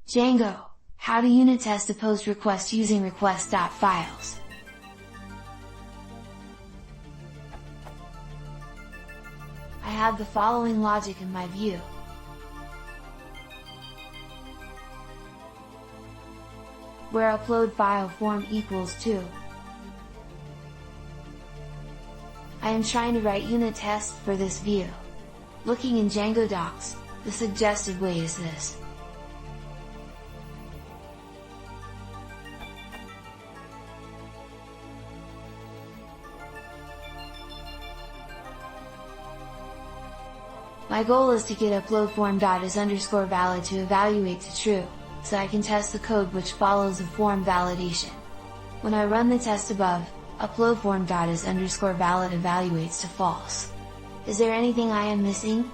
Django, how to unit test a post request using request.FILES. I have the following logic in my view. Where upload file form equals to. I am trying to write unit tests for this view. Looking in Django docs, the suggested way is this. My goal is to get upload form.is_valid to evaluate to true, so I can test the code which follows the form validation. When I run the test above, upload form.is_valid evaluates to false. Is there anything I am missing?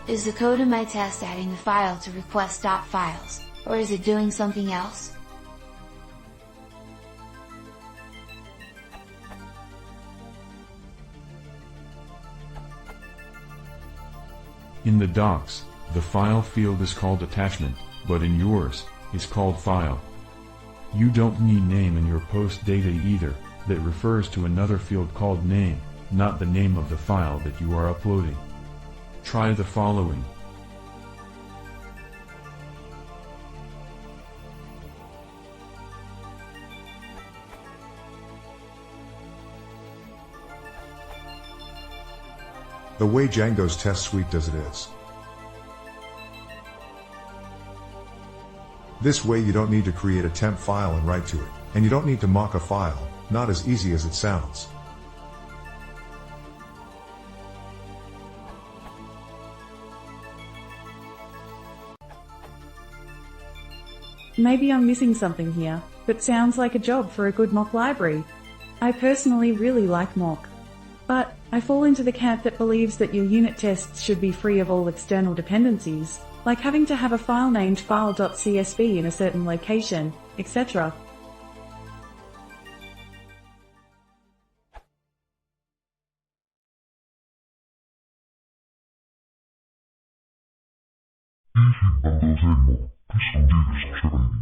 Is the code in my test adding the file to request.files, or is it doing something else? In the docs, the file field is called attachment, but in yours, it's called file. You don't need name in your post data either, that refers to another field called name, not the name of the file that you are uploading. Try the following. The way Django's test suite does it is. This way you don't need to create a temp file and write to it, and you don't need to mock a file, not as easy as it sounds. Maybe I'm missing something here, but sounds like a job for a good mock library. I personally really like mock. But I fall into the camp that believes that your unit tests should be free of all external dependencies, like having to have a file named file.csv in a certain location, etc. Bundles Emo, Pistol Davis Training.